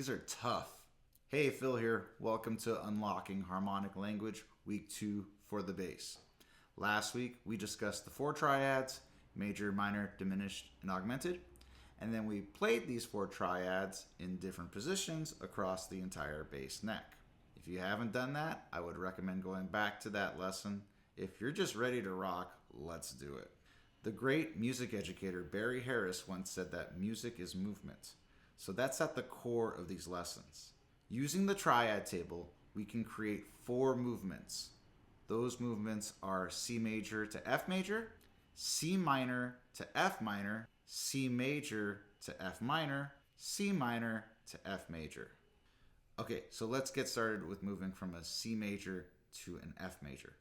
These are tough. Hey, Phil here. Welcome to Unlocking Harmonic Language, Week 2 for the bass. Last week, we discussed the 4 triads, major, minor, diminished, and augmented. And then we played these 4 triads in different positions across the entire bass neck. If you haven't done that, I would recommend going back to that lesson. If you're just ready to rock, let's do it. The great music educator Barry Harris once said that music is movement. So that's at the core of these lessons. Using the triad table, we can create 4 movements. Those movements are C major to F major, C minor to F minor, C major to F minor, C minor to F major. Okay, so let's get started with moving from a C major to an F major.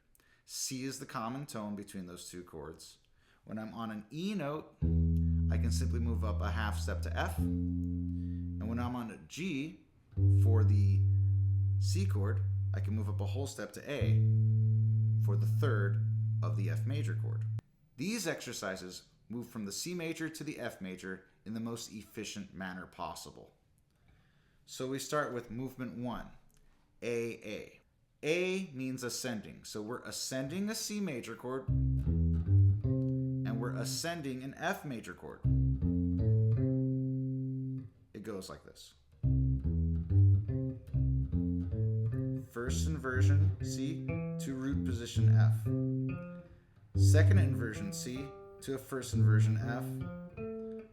C is the common tone between those 2 chords. When I'm on an E note, I can simply move up a half step to F. And when I'm on a G for the C chord, I can move up a whole step to A for the 3rd of the F major chord. These exercises move from the C major to the F major in the most efficient manner possible. So we start with movement 1, A. A means ascending. So we're ascending a C major chord and we're ascending an F major chord. It goes like this. First inversion C to root position F. Second inversion C to a first inversion F.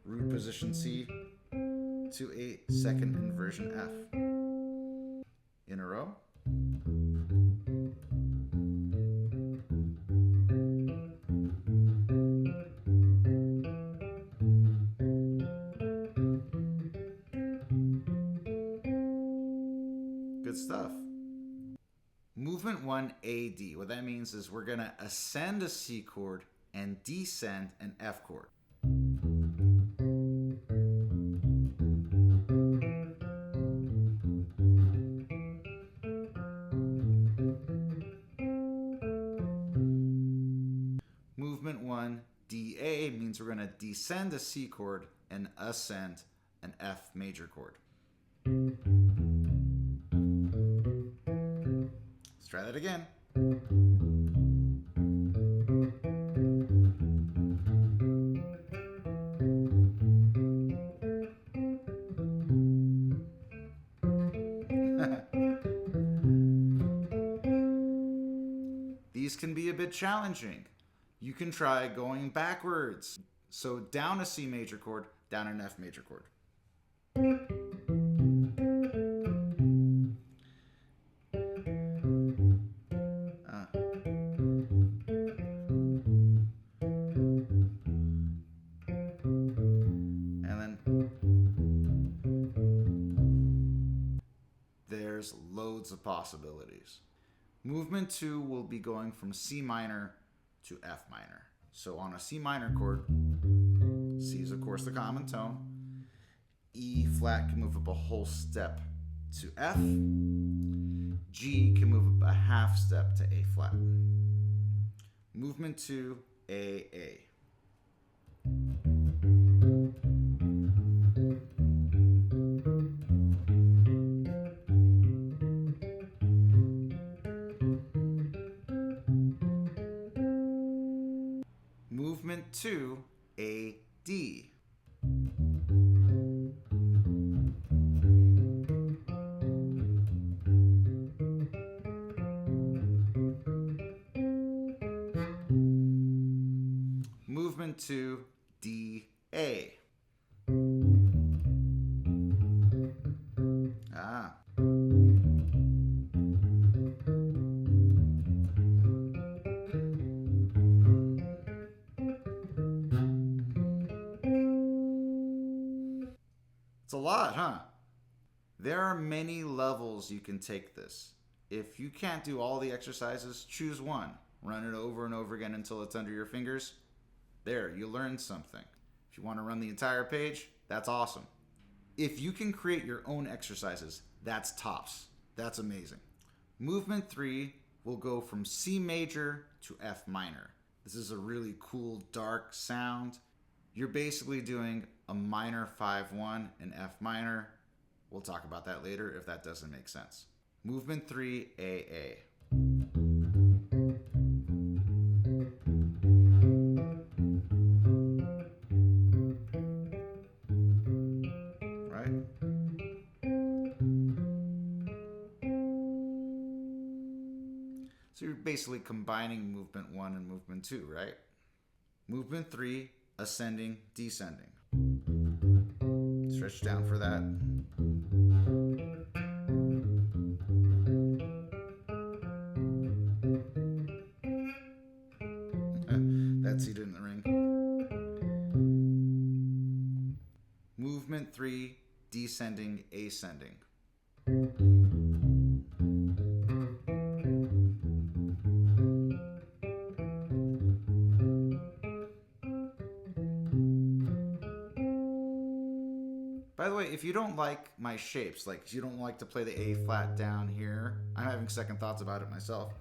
Root position C to a second inversion F. In a row. Good stuff. Movement 1, AD. What that means is we're going to ascend a C chord and descend an F chord. Movement 1, DA means we're going to descend a C chord and ascend an F major chord. Let's try that again. These can be a bit challenging. You can try going backwards. So down a C major chord, down an F major chord. And then there's loads of possibilities. Movement 2 will be going from C minor to F minor. So on a C minor chord, C is of course the common tone. E flat can move up a whole step to F. G can move up a half step to A flat. Movement 2, AA. Movement 2, AD. Movement 2, DA. It's a lot, huh? There are many levels you can take this. If you can't do all the exercises, choose one. Run it over and over again until it's under your fingers. There, you learned something. If you want to run the entire page, that's awesome. If you can create your own exercises, that's tops. That's amazing. Movement 3 will go from C major to F minor. This is a really cool, dark sound. You're basically doing a minor 5-1 in F minor, We'll talk about that later if that doesn't make sense. Movement 3, AA. Right? So you're basically combining movement 1 and movement 2, right? Movement 3, ascending, descending. Stretch down for that. That seat in the ring. Movement 3, descending, ascending. By the way, if you don't like my shapes, like you don't like to play the A flat down here, I'm having second thoughts about it myself.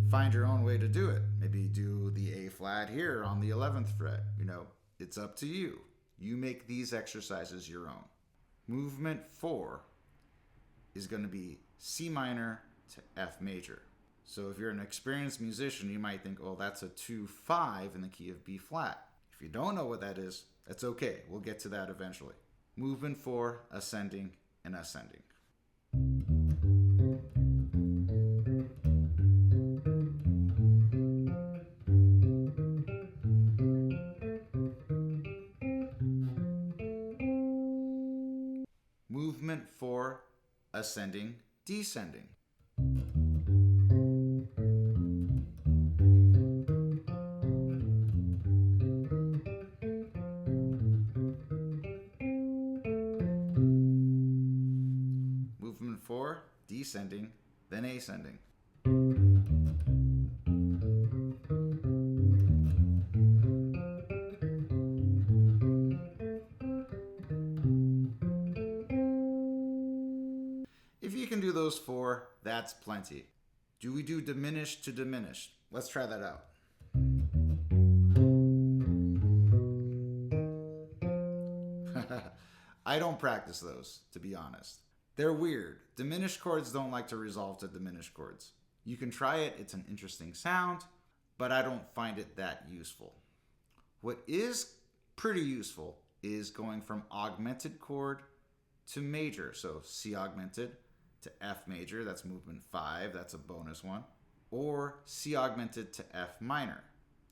Find your own way to do it. Maybe do the A flat here on the 11th fret. It's up to you. You make these exercises your own. Movement 4 is going to be C minor to F major. So if you're an experienced musician, you might think, oh, that's a 2-5 in the key of B flat. If you don't know what that is, that's okay. We'll get to that eventually. Movement 4, ascending and ascending. Movement 4, ascending, descending. Movement 4, descending, then ascending. If you can do those 4, that's plenty. Do we do diminished to diminished? Let's try that out. I don't practice those, to be honest. They're weird. Diminished chords don't like to resolve to diminished chords. You can try it, it's an interesting sound, but I don't find it that useful. What is pretty useful is going from augmented chord to major. So C augmented to F major, that's movement 5, that's a bonus one. Or C augmented to F minor.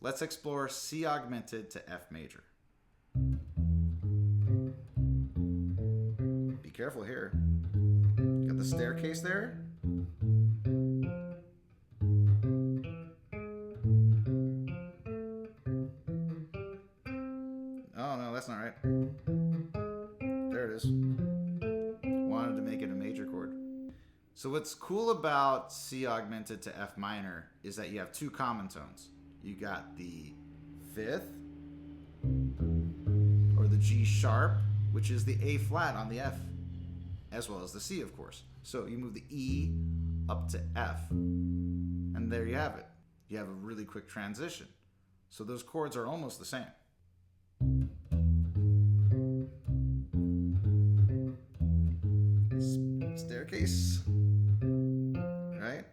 Let's explore C augmented to F major. Be careful here. Got the staircase there. Oh no, that's not right. There it is. Wanted to make it a major chord. So what's cool about C augmented to F minor is that you have 2 common tones. You got the 5th, or the G sharp, which is the A flat on the F, as well as the C, of course. So you move the E up to F, and there you have it. You have a really quick transition. So those chords are almost the same. Staircase, right?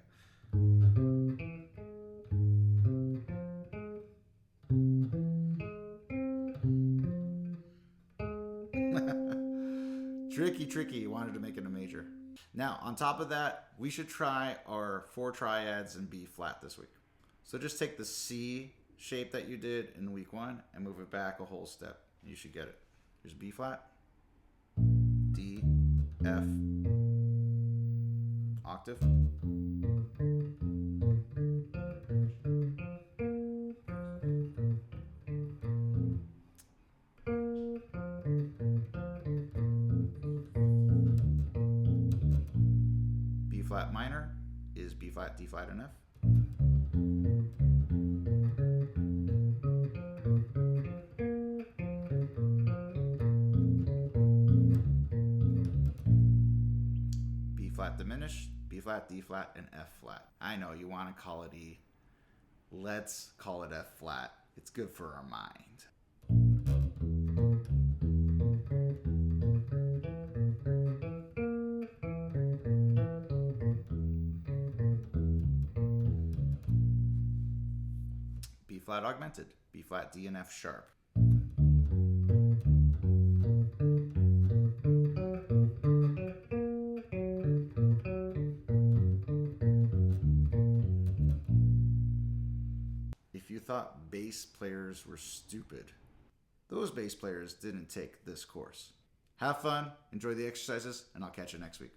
Tricky. Wanted to make it a major. Now, on top of that, we should try our 4 triads in B flat this week. So just take the C shape that you did in week 1 and move it back a whole step. You should get it. Here's B flat, D, F, octave, B flat minor is B flat, D flat, and F. B flat diminished, B flat, D flat, and F flat. I know you want to call it E. Let's call it F flat. It's good for our mind. flat augmented, B flat, D, and F sharp. If you thought bass players were stupid, those bass players didn't take this course. Have fun, enjoy the exercises, and I'll catch you next week.